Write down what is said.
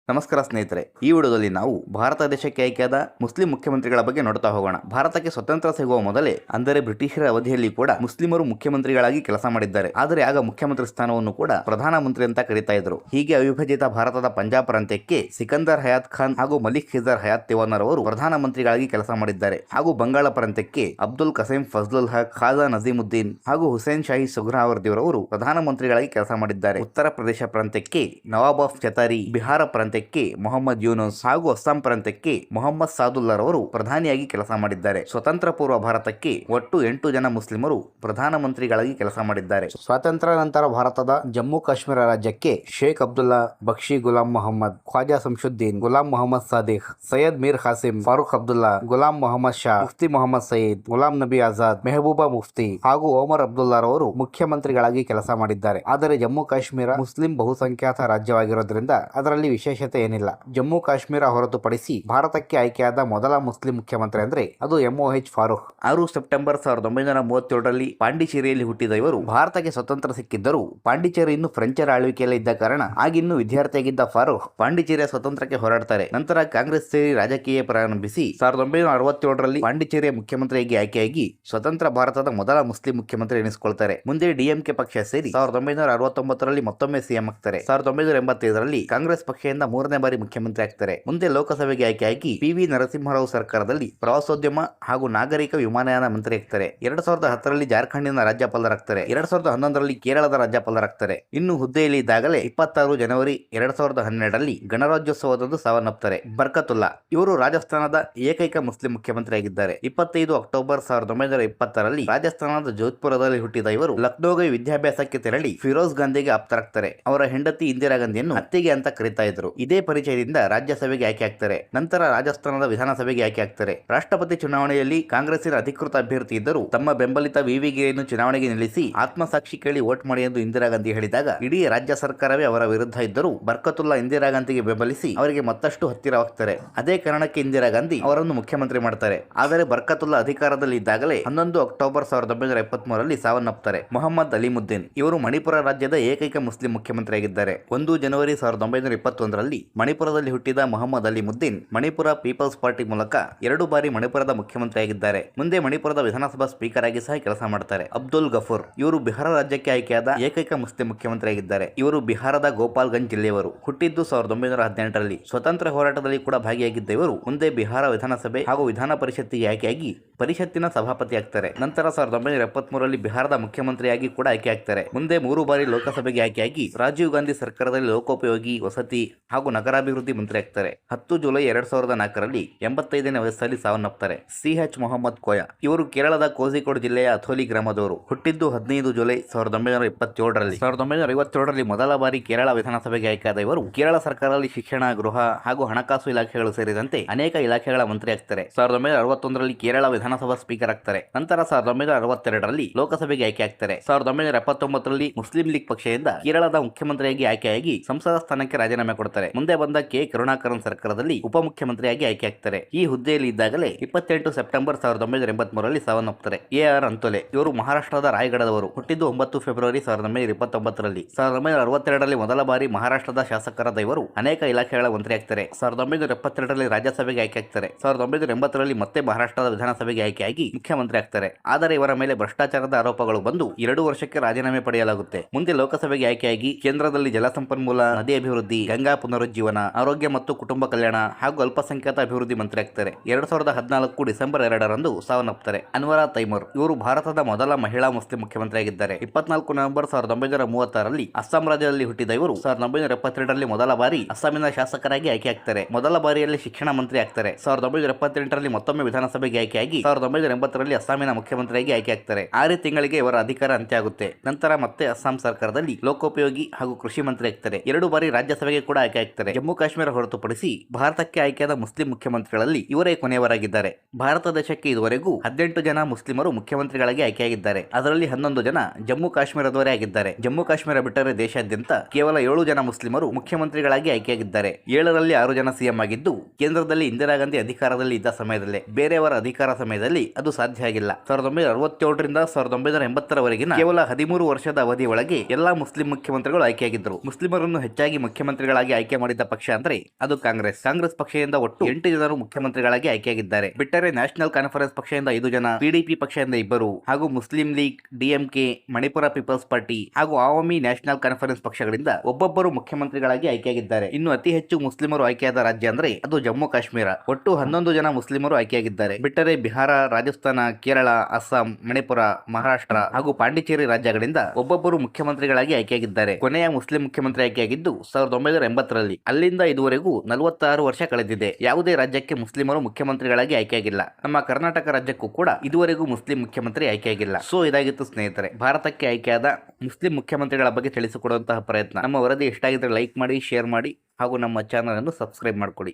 ನಮಸ್ಕಾರ ಸ್ನೇಹಿತರೆ, ಈ ವಿಡಿಯೋದಲ್ಲಿ ನಾವು ಭಾರತ ದೇಶಕ್ಕೆ ಆಯ್ಕೆಯಾದ ಮುಸ್ಲಿಂ ಮುಖ್ಯಮಂತ್ರಿಗಳ ಬಗ್ಗೆ ನೋಡ್ತಾ ಹೋಗೋಣ. ಭಾರತಕ್ಕೆ ಸ್ವತಂತ್ರ ಸಿಗುವ ಮೊದಲೇ ಅಂದರೆ ಬ್ರಿಟಿಷರ ಅವಧಿಯಲ್ಲಿ ಕೂಡ ಮುಸ್ಲಿಮರು ಮುಖ್ಯಮಂತ್ರಿಗಳಾಗಿ ಕೆಲಸ ಮಾಡಿದ್ದಾರೆ. ಆದರೆ ಆಗ ಮುಖ್ಯಮಂತ್ರಿ ಸ್ಥಾನವನ್ನು ಕೂಡ ಪ್ರಧಾನಮಂತ್ರಿ ಅಂತ ಕರೀತಾ ಇದ್ರು. ಹೀಗೆ ಅವಿಭಜಿತ ಭಾರತದ ಪಂಜಾಬ್ ಪ್ರಾಂತ್ಯಕ್ಕೆ ಸಿಕಂದರ್ ಹಯಾತ್ ಖಾನ್ ಹಾಗೂ ಮಲಿಕ್ ಖಿಜರ್ ಹಯಾತ್ ದೇವಾನರ್ ಅವರು ಪ್ರಧಾನಮಂತ್ರಿಗಳಾಗಿ ಕೆಲಸ ಮಾಡಿದ್ದಾರೆ. ಹಾಗೂ ಬಂಗಾಳ ಪ್ರಾಂತ್ಯಕ್ಕೆ ಅಬ್ದುಲ್ ಕಸೀಂ ಫಜ್ಲುಲ್ ಹಕ್, ಖಾಜಾ ನಜೀಮುದ್ದೀನ್ ಹಾಗೂ ಹುಸೇನ್ ಶಾಹಿ ಸುಹ್ರಾವರ್ದಿಯವರು ಪ್ರಧಾನಮಂತ್ರಿಗಳಾಗಿ ಕೆಲಸ ಮಾಡಿದ್ದಾರೆ. ಉತ್ತರ ಪ್ರದೇಶ ಪ್ರಾಂತ್ಯಕ್ಕೆ ನವಾಬ್ ಆಫ್ ಚತಾರಿ, ಬಿಹಾರ ಪ್ರಾಂತ್ಯಕ್ಕೆ ಮೊಹಮ್ಮದ್ ಯೂನುಸ್ ಹಾಗೂ ಅಸ್ಸಾಂ ಪ್ರಾಂತ್ಯಕ್ಕೆ ಮೊಹಮ್ಮದ್ ಸಾದುಲ್ಲರವರು ಪ್ರಧಾನಿಯಾಗಿ ಕೆಲಸ ಮಾಡಿದ್ದಾರೆ. ಸ್ವತಂತ್ರ ಪೂರ್ವ ಭಾರತಕ್ಕೆ ಒಟ್ಟು 8 ಜನ ಮುಸ್ಲಿಮರು ಪ್ರಧಾನಮಂತ್ರಿಗಳಾಗಿ ಕೆಲಸ ಮಾಡಿದ್ದಾರೆ. ಸ್ವಾತಂತ್ರ್ಯ ನಂತರ ಭಾರತದ ಜಮ್ಮು ಕಾಶ್ಮೀರ ರಾಜ್ಯಕ್ಕೆ ಶೇಖ್ ಅಬ್ದುಲ್ಲಾ, ಬಕ್ಷಿ ಗುಲಾಂ ಮೊಹಮ್ಮದ್, ಖ್ವಾಜಾ ಸಂಶುದ್ದೀನ್, ಗುಲಾಂ ಮೊಹಮ್ಮದ್ ಸಾದಿಕ್, ಸೈಯದ್ ಮೀರ್ ಖಾಸಿಂ, ಫಾರೂಕ್ ಅಬ್ದುಲ್ಲಾ, ಗುಲಾಂ ಮೊಹಮ್ಮದ್ ಶಾ, ಮುಫ್ತಿ ಮೊಹಮ್ಮದ್ ಸಯೀದ್, ಗುಲಾಂ ನಬಿ ಆಜಾದ್, ಮೆಹಬೂಬಾ ಮುಫ್ತಿ ಹಾಗೂ ಓಮರ್ ಅಬ್ದುಲ್ಲಾರವರು ಮುಖ್ಯಮಂತ್ರಿಗಳಾಗಿ ಕೆಲಸ ಮಾಡಿದ್ದಾರೆ. ಆದರೆ ಜಮ್ಮು ಕಾಶ್ಮೀರ ಮುಸ್ಲಿಂ ಬಹುಸಂಖ್ಯಾತ ರಾಜ್ಯವಾಗಿರೋದ್ರಿಂದ ಅದರಲ್ಲಿ ವಿಶೇಷತೆ ಏನಿಲ್ಲ. ಜಮ್ಮು ಕಾಶ್ಮೀರ ಹೊರತುಪಡಿಸಿ ಭಾರತಕ್ಕೆ ಆಯ್ಕೆಯಾದ ಮೊದಲ ಮುಸ್ಲಿಂ ಮುಖ್ಯಮಂತ್ರಿ ಅಂದ್ರೆ ಅದು MOH ಫಾರೂಕ್. 6 ಸೆಪ್ಟೆಂಬರ್ 1937ರಲ್ಲಿ ಪಾಂಡಿಚೇರಿಯಲ್ಲಿ ಹುಟ್ಟಿದ ಇವರು ಭಾರತಕ್ಕೆ ಸ್ವತಂತ್ರ ಸಿಕ್ಕಿದ್ದರು ಪಾಂಡಿಚೇರಿ ಇನ್ನು ಫ್ರೆಂಚರ ಆಳ್ವಿಕೆಯಲ್ಲಿ ಇದ್ದ ಕಾರಣ ಆಗಿನ್ನೂ ವಿದ್ಯಾರ್ಥಿಯಾಗಿದ್ದ ಫಾರೂಕ್ ಪಾಂಡಿಚೇರಿಯ ಸ್ವತಂತ್ರಕ್ಕೆ ಹೋರಾಡ್ತಾರೆ. ನಂತರ ಕಾಂಗ್ರೆಸ್ ಸೇರಿ ರಾಜಕೀಯ ಪ್ರಾರಂಭಿಸಿ 1967ರಲ್ಲಿ ಪಾಂಡಿಚೇರಿಯ ಮುಖ್ಯಮಂತ್ರಿಯಾಗಿ ಆಯ್ಕೆಯಾಗಿ ಸ್ವತಂತ್ರ ಭಾರತದ ಮೊದಲ ಮುಸ್ಲಿಂ ಮುಖ್ಯಮಂತ್ರಿ ಎನಿಸಿಕೊಳ್ತಾರೆ. ಮುಂದೆ DMK ಪಕ್ಷ ಸೇರಿ 1969ರಲ್ಲಿ ಮತ್ತೊಮ್ಮೆ CM ಆಗ್ತಾರೆ. 1985ರಲ್ಲಿ ಕಾಂಗ್ರೆಸ್ ಪಕ್ಷದಿಂದ 3ನೇ ಬಾರಿ ಮುಖ್ಯಮಂತ್ರಿ ಆಗ್ತಾರೆ. ಮುಂದೆ ಲೋಕಸಭೆಗೆ ಆಯ್ಕೆಯಾಗಿ PV ನರಸಿಂಹರಾವ್ ಸರ್ಕಾರದಲ್ಲಿ ಪ್ರವಾಸೋದ್ಯಮ ಹಾಗೂ ನಾಗರಿಕ ವಿಮಾನಯಾನ ಮಂತ್ರಿ ಆಗ್ತಾರೆ. 2010ರಲ್ಲಿ ಜಾರ್ಖಂಡ್ನ ರಾಜ್ಯಪಾಲರಾಗ್ತಾರೆ. 2011ರಲ್ಲಿ ಕೇರಳದ ರಾಜ್ಯಪಾಲರಾಗ್ತಾರೆ. ಇನ್ನು ಹುದ್ದೆಯಲ್ಲಿ ಇದ್ದಾಗಲೇ 26 ಜನವರಿ 2012ರಲ್ಲಿ ಗಣರಾಜ್ಯೋತ್ಸವದಂದು ಸಾವನ್ನಪ್ತಾರೆ. ಬರ್ಕತುಲ್ಲಾ ಇವರು ರಾಜಸ್ಥಾನದ ಏಕೈಕ ಮುಸ್ಲಿಂ ಮುಖ್ಯಮಂತ್ರಿಯಾಗಿದ್ದಾರೆ. 25 ಅಕ್ಟೋಬರ್ 1920ರಲ್ಲಿ ರಾಜಸ್ಥಾನದ ಜೋಧ್ಪುರದಲ್ಲಿ ಹುಟ್ಟಿದ ಇವರು ಲಕ್ನೋಗೆ ವಿದ್ಯಾಭ್ಯಾಸಕ್ಕೆ ತೆರಳಿ ಫಿರೋಜ್ ಗಾಂಧಿಗೆ ಆಪ್ತರಾಗ್ತಾರೆ. ಅವರ ಹೆಂಡತಿ ಇಂದಿರಾ ಗಾಂಧಿಯನ್ನು ಅತ್ತಿಗೆ ಅಂತ ಕರೀತಾ ಇದ್ರು. ಇದೇ ಪರಿಚಯದಿಂದ ರಾಜ್ಯಸಭೆಗೆ ಆಯ್ಕೆ ಆಗ್ತಾರೆ. ನಂತರ ರಾಜಸ್ಥಾನದ ವಿಧಾನಸಭೆಗೆ ಆಯ್ಕೆ ಆಗ್ತಾರೆ. ರಾಷ್ಟ್ರಪತಿ ಚುನಾವಣೆಯಲ್ಲಿ ಕಾಂಗ್ರೆಸ್ಸಿನ ಅಧಿಕೃತ ಅಭ್ಯರ್ಥಿ ಇದ್ದರು ತಮ್ಮ ಬೆಂಬಲಿತ VV ಗಿರಿಯನ್ನು ಚುನಾವಣೆಗೆ ನಿಲ್ಲಿಸಿ ಆತ್ಮಸಾಕ್ಷಿ ಕೇಳಿ ವೋಟ್ ಮಾಡಿ ಎಂದು ಇಂದಿರಾ ಗಾಂಧಿ ಹೇಳಿದಾಗ ಇಡೀ ರಾಜ್ಯ ಸರ್ಕಾರವೇ ಅವರ ವಿರುದ್ಧ ಇದ್ದರೂ ಬರ್ಕತುಲ್ಲಾ ಇಂದಿರಾ ಗಾಂಧಿಗೆ ಬೆಂಬಲಿಸಿ ಅವರಿಗೆ ಮತ್ತಷ್ಟು ಹತ್ತಿರವಾಗ್ತಾರೆ. ಅದೇ ಕಾರಣಕ್ಕೆ ಇಂದಿರಾ ಗಾಂಧಿ ಅವರನ್ನು ಮುಖ್ಯಮಂತ್ರಿ ಮಾಡ್ತಾರೆ. ಆದರೆ ಬರ್ಕತುಲ್ಲಾ ಅಧಿಕಾರದಲ್ಲಿ ಇದ್ದಾಗಲೇ 11 ಅಕ್ಟೋಬರ್ 1923ರಲ್ಲಿ ಸಾವನ್ನಪ್ತಾರೆ. ಮೊಹಮ್ಮದ್ ಅಲಿಮುದ್ದೀನ್ ಇವರು ಮಣಿಪುರ ರಾಜ್ಯದ ಏಕೈಕ ಮುಸ್ಲಿಂ ಮುಖ್ಯಮಂತ್ರಿಯಾಗಿದ್ದಾರೆ. 1 ಜನವರಿ 1921ರಲ್ಲಿ ಮಣಿಪುರದಲ್ಲಿ ಹುಟ್ಟಿದ ಮೊಹಮ್ಮದ್ ಅಲಿಮುದ್ದೀನ್ ಮಣಿಪುರ ಪೀಪಲ್ಸ್ ಪಾರ್ಟಿ ಮೂಲಕ 2 ಬಾರಿ ಮಣಿಪುರದ ಮುಖ್ಯಮಂತ್ರಿಯಾಗಿದ್ದಾರೆ. ಮುಂದೆ ಮಣಿಪುರದ ವಿಧಾನಸಭಾ ಸ್ಪೀಕರ್ ಆಗಿ ಸಹ ಕೆಲಸ ಮಾಡ್ತಾರೆ. ಅಬ್ದುಲ್ ಗಫೂರ್ ಇವರು ಬಿಹಾರ ರಾಜ್ಯಕ್ಕೆ ಆಯ್ಕೆಯಾದ ಏಕೈಕ ಮುಸ್ಲಿಂ ಮುಖ್ಯಮಂತ್ರಿಯಾಗಿದ್ದಾರೆ. ಇವರು ಬಿಹಾರದ ಗೋಪಾಲ್ಗಂಜ್ ಜಿಲ್ಲೆಯವರು. ಹುಟ್ಟಿದ್ದು 1918ರಲ್ಲಿ. ಸ್ವತಂತ್ರ ಹೋರಾಟದಲ್ಲಿ ಕೂಡ ಭಾಗಿಯಾಗಿದ್ದ ಇವರು ಮುಂದೆ ಬಿಹಾರ ವಿಧಾನಸಭೆ ಹಾಗೂ ವಿಧಾನ ಪರಿಷತ್ತಿಗೆ ಆಯ್ಕೆಯಾಗಿ ಪರಿಷತ್ತಿನ ಸಭಾಪತಿ ಆಗ್ತಾರೆ. ನಂತರ 1973ರಲ್ಲಿ ಬಿಹಾರದ ಮುಖ್ಯಮಂತ್ರಿಯಾಗಿ ಕೂಡ ಆಯ್ಕೆ ಆಗ್ತಾರೆ. ಮುಂದೆ 3 ಬಾರಿ ಲೋಕಸಭೆಗೆ ಆಯ್ಕೆಯಾಗಿ ರಾಜೀವ್ ಗಾಂಧಿ ಸರ್ಕಾರದಲ್ಲಿ ಲೋಕೋಪಯೋಗಿ, ವಸತಿ ಹಾಗೂ ನಗರಾಭಿವೃದ್ಧಿ ಮಂತ್ರಿ ಆಗ್ತಾರೆ. 10 ಜುಲೈ 2004ರಲ್ಲಿ 85ನೇ ವಯಸ್ಸಲ್ಲಿ ಸಾವನ್ನಪ್ತಾರೆ. CH ಮೊಹಮ್ಮದ್ ಕೋಯ ಇವರು ಕೇರಳದ ಕೋಝಿಕೋಡ್ ಜಿಲ್ಲೆಯ ಅಥೋಲಿ ಗ್ರಾಮದವರು. ಹುಟ್ಟಿದ್ದು 15 ಜುಲೈ 1927ರಲ್ಲಿ. 1957ರಲ್ಲಿ ಮೊದಲ ಬಾರಿ ಕೇರಳ ವಿಧಾನಸಭೆಗೆ ಆಯ್ಕೆಯಾದ ಇವರು ಕೇರಳ ಸರ್ಕಾರದಲ್ಲಿ ಶಿಕ್ಷಣ, ಗೃಹ ಹಾಗೂ ಹಣಕಾಸು ಇಲಾಖೆಗಳು ಸೇರಿದಂತೆ ಅನೇಕ ಇಲಾಖೆಗಳ ಮಂತ್ರಿ ಆಗ್ತಾರೆ. 1961ರಲ್ಲಿ ಕೇರಳ ವಿಧಾನಸಭಾ ಸ್ಪೀಕರ್ ಆಗ್ತಾರೆ. ನಂತರ 1962ರಲ್ಲಿ ಲೋಕಸಭೆಗೆ ಆಯ್ಕೆ ಆಗ್ತಾರೆ. 1979ರಲ್ಲಿ ಮುಸ್ಲಿಂ ಲೀಗ್ ಪಕ್ಷದಿಂದ ಕೇರಳದ ಮುಖ್ಯಮಂತ್ರಿಯಾಗಿ ಆಯ್ಕೆಯಾಗಿ ಸಂಸದ ಸ್ಥಾನಕ್ಕೆ ರಾಜೀನಾಮೆ ಕೊಡ್ತಾರೆ. ಮುಂದೆ ಬಂದ K ಕರುಣಾಕರನ್ ಸರ್ಕಾರದಲ್ಲಿ ಉಪಮುಖ್ಯಮಂತ್ರಿಯಾಗಿ ಆಯ್ಕೆ ಆಗ್ತಾರೆ. ಈ ಹುದ್ದೆಯಲ್ಲಿ ಇದ್ದಾಗಲೇ 28 ಸೆಪ್ಟೆಂಬರ್ 1983ರಲ್ಲಿ ಸಾವನ್ನಪ್ತಾರೆ. AR ಅಂತೋಲೆ ಇವರು ಮಹಾರಾಷ್ಟ್ರದ ರಾಯಗಢದವರು. ಹುಟ್ಟಿದ್ದು 9 ಫೆಬ್ರವರಿ 1929ರಲ್ಲಿ. 1962ರಲ್ಲಿ ಮೊದಲ ಬಾರಿ ಮಹಾರಾಷ್ಟ್ರದ ಶಾಸಕರಾದ ಇವರು ಅನೇಕ ಇಲಾಖೆಗಳ ಮಂತ್ರಿ ಆಗ್ತಾರೆ. 1972ರಲ್ಲಿ ರಾಜ್ಯಸಭೆಗೆ ಆಯ್ಕೆ ಆಗ್ತಾರೆ. 1980ರಲ್ಲಿ ಮತ್ತೆ ಮಹಾರಾಷ್ಟ್ರದ ವಿಧಾನಸಭೆಗೆ ಆಯ್ಕೆಯಾಗಿ ಮುಖ್ಯಮಂತ್ರಿ ಆಗ್ತಾರೆ. ಆದರೆ ಇವರ ಮೇಲೆ ಭ್ರಷ್ಟಾಚಾರದ ಆರೋಪಗಳು ಬಂದು 2 ವರ್ಷಕ್ಕೆ ರಾಜೀನಾಮೆ ಪಡೆಯಲಾಗುತ್ತೆ. ಮುಂದೆ ಲೋಕಸಭೆಗೆ ಆಯ್ಕೆಯಾಗಿ ಕೇಂದ್ರದಲ್ಲಿ ಜಲಸಂಪನ್ಮೂಲ, ನದಿ ಅಭಿವೃದ್ಧಿ, ಗಂಗಾ ಪುನರುಜ್ಜೀವನ, ಆರೋಗ್ಯ ಮತ್ತು ಕುಟುಂಬ ಕಲ್ಯಾಣ ಹಾಗೂ ಅಲ್ಪಸಂಖ್ಯಾತ ಅಭಿವೃದ್ಧಿ ಮಂತ್ರಿ ಆಗ್ತಾರೆ. 2014 ಡಿಸೆಂಬರ್ 2ರಂದು ಸಾವನ್ನಪ್ತಾರೆ. ಅನ್ವರಾ ತೈಮೂರ್ ಇವರು ಭಾರತದ ಮೊದಲ ಮಹಿಳಾ ಮುಸ್ಲಿಂ ಮುಖ್ಯಮಂತ್ರಿಯಾಗಿದ್ದಾರೆ. 24 ನವೆಂಬರ್ 1936ರಲ್ಲಿ ಅಸ್ಸಾಂ ರಾಜ್ಯದಲ್ಲಿ ಹುಟ್ಟಿದ ಇವರು 1972ರಲ್ಲಿ ಮೊದಲ ಬಾರಿ ಅಸ್ಸಾಮಿನ ಶಾಸಕರಾಗಿ ಆಯ್ಕೆ ಆಗ್ತಾರೆ. ಮೊದಲ ಬಾರಿಯಲ್ಲಿ ಶಿಕ್ಷಣ ಮಂತ್ರಿ ಆಗ್ತಾರೆ. 1978ರಲ್ಲಿ ಮತ್ತೊಮ್ಮೆ ವಿಧಾನಸಭೆಗೆ ಆಯ್ಕೆಯಾಗಿ 1980ರಲ್ಲಿ ಅಸ್ಸಾಮಿನ ಮುಖ್ಯಮಂತ್ರಿಯಾಗಿ ಆಯ್ಕೆ ಆಗ್ತಾರೆ. 6 ತಿಂಗಳಿಗೆ ಇವರ ಅಧಿಕಾರ ಅಂತ್ಯ ಆಗುತ್ತೆ. ನಂತರ ಮತ್ತೆ ಅಸ್ಸಾಂ ಸರ್ಕಾರದಲ್ಲಿ ಲೋಕೋಪಯೋಗಿ ಹಾಗೂ ಕೃಷಿ ಮಂತ್ರಿ ಆಗ್ತಾರೆ. 2 ಬಾರಿ ರಾಜ್ಯಸಭೆಗೆ ಕೂಡ ಆಯ್ಕೆ ಆಗ್ತಾರೆ. ಜಮ್ಮು ಕಾಶ್ಮೀರ ಹೊರತುಪಡಿಸಿ ಭಾರತಕ್ಕೆ ಆಯ್ಕೆಯಾದ ಮುಸ್ಲಿಂ ಮುಖ್ಯಮಂತ್ರಿಗಳಲ್ಲಿ ಇವರೇ ಕೊನೆಯವರಾಗಿದ್ದಾರೆ. ಭಾರತ ದೇಶಕ್ಕೆ ಇದುವರೆಗೂ 18 ಜನ ಮುಸ್ಲಿಮರು ಮುಖ್ಯಮಂತ್ರಿಗಳಾಗಿ ಆಯ್ಕೆಯಾಗಿದ್ದಾರೆ. ಅದರಲ್ಲಿ 11 ಜನ ಜಮ್ಮು ಕಾಶ್ಮೀರದವರೇ ಆಗಿದ್ದಾರೆ. ಜಮ್ಮು ಕಾಶ್ಮೀರ ಬಿಟ್ಟರೆ ದೇಶಾದ್ಯಂತ ಕೇವಲ 7 ಜನ ಮುಸ್ಲಿಮರು ಮುಖ್ಯಮಂತ್ರಿಗಳಾಗಿ ಆಯ್ಕೆಯಾಗಿದ್ದಾರೆ. 7ರಲ್ಲಿ 6 ಜನ CM ಆಗಿದ್ದು ಕೇಂದ್ರದಲ್ಲಿ ಇಂದಿರಾ ಗಾಂಧಿ ಅಧಿಕಾರದಲ್ಲಿ ಇದ್ದ ಸಮಯದಲ್ಲೇ. ಬೇರೆಯವರ ಅಧಿಕಾರ ಸಮಯದಲ್ಲಿ ಸಮಯದಲ್ಲಿ ಅದು ಸಾಧ್ಯ ಆಗಿಲ್ಲ. 1967ರಿಂದ 1980ರವರೆಗಿನ ಕೇವಲ 13 ವರ್ಷದ ಅವಧಿ ಒಳಗೆ ಎಲ್ಲಾ ಮುಸ್ಲಿಂ ಮುಖ್ಯಮಂತ್ರಿಗಳು ಆಯ್ಕೆಯಾಗಿದ್ದರು. ಮುಸ್ಲಿಮರನ್ನು ಹೆಚ್ಚಾಗಿ ಮುಖ್ಯಮಂತ್ರಿಗಳಾಗಿ ಆಯ್ಕೆ ಮಾಡಿದ ಪಕ್ಷ ಅಂದ್ರೆ ಅದು ಕಾಂಗ್ರೆಸ್. ಕಾಂಗ್ರೆಸ್ ಪಕ್ಷದಿಂದ ಒಟ್ಟು 8 ಜನರು ಮುಖ್ಯಮಂತ್ರಿಗಳಾಗಿ ಆಯ್ಕೆಯಾಗಿದ್ದಾರೆ. ಬಿಟ್ಟರೆ ನ್ಯಾಷನಲ್ ಕಾನ್ಫರೆನ್ಸ್ ಪಕ್ಷದಿಂದ 5 ಜನ, ಪಿಡಿಪಿ ಪಕ್ಷದಿಂದ 2 ಹಾಗೂ Muslim League, DMK, Manipur People's Party ಹಾಗೂ ಆವಾಮಿ ನ್ಯಾಷನಲ್ ಕಾನ್ಫರೆನ್ಸ್ ಪಕ್ಷಗಳಿಂದ ಒಬ್ಬೊಬ್ಬರು ಮುಖ್ಯಮಂತ್ರಿಗಳಾಗಿ ಆಯ್ಕೆಯಾಗಿದ್ದಾರೆ. ಇನ್ನು ಅತಿ ಹೆಚ್ಚು ಮುಸ್ಲಿಮರು ಆಯ್ಕೆಯಾದ ರಾಜ್ಯ ಅಂದ್ರೆ ಅದು ಜಮ್ಮು ಕಾಶ್ಮೀರ. ಒಟ್ಟು 11 ಜನ ಮುಸ್ಲಿಮರು ಆಯ್ಕೆಯಾಗಿದ್ದಾರೆ. ಬಿಟ್ಟರೆ ಬಿಹಾರ, ರಾಜಸ್ಥಾನ, ಕೇರಳ, ಅಸ್ಸಾಂ, ಮಣಿಪುರ, ಮಹಾರಾಷ್ಟ್ರ ಹಾಗೂ ಪಾಂಡಿಚೇರಿ ರಾಜ್ಯಗಳಿಂದ ಒಬ್ಬೊಬ್ಬರು ಮುಖ್ಯಮಂತ್ರಿಗಳಾಗಿ ಆಯ್ಕೆಯಾಗಿದ್ದಾರೆ. ಕೊನೆಯ ಮುಸ್ಲಿಂ ಮುಖ್ಯಮಂತ್ರಿ ಆಯ್ಕೆಯಾಗಿದ್ದು 1980ರಲ್ಲಿ. ಅಲ್ಲಿಂದ ಇದುವರೆಗೂ 46 ವರ್ಷ ಕಳೆದಿದೆ. ಯಾವುದೇ ರಾಜ್ಯಕ್ಕೆ ಮುಸ್ಲಿಮರು ಮುಖ್ಯಮಂತ್ರಿಗಳಾಗಿ ಆಯ್ಕೆಯಾಗಿಲ್ಲ. ನಮ್ಮ ಕರ್ನಾಟಕ ರಾಜ್ಯಕ್ಕೂ ಕೂಡ ಇದುವರೆಗೂ ಮುಸ್ಲಿಂ ಮುಖ್ಯಮಂತ್ರಿ ಆಯ್ಕೆಯಾಗಿಲ್ಲ. ಸೊ ಇದಾಗಿತ್ತು ಸ್ನೇಹಿತರೆ, ಭಾರತಕ್ಕೆ ಆಯ್ಕೆಯಾದ ಮುಸ್ಲಿಂ ಮುಖ್ಯಮಂತ್ರಿಗಳ ಬಗ್ಗೆ ತಿಳಿಸಿಕೊಡುವಂತಹ ಪ್ರಯತ್ನ. ನಮ್ಮ ವರದಿ ಇಷ್ಟ ಆಗಿದ್ರೆ ಲೈಕ್ ಮಾಡಿ, ಶೇರ್ ಮಾಡಿ ಹಾಗೂ ನಮ್ಮ ಚಾನಲ್ ಅನ್ನು ಸಬ್ಸ್ಕ್ರೈಬ್ ಮಾಡಿಕೊಡಿ.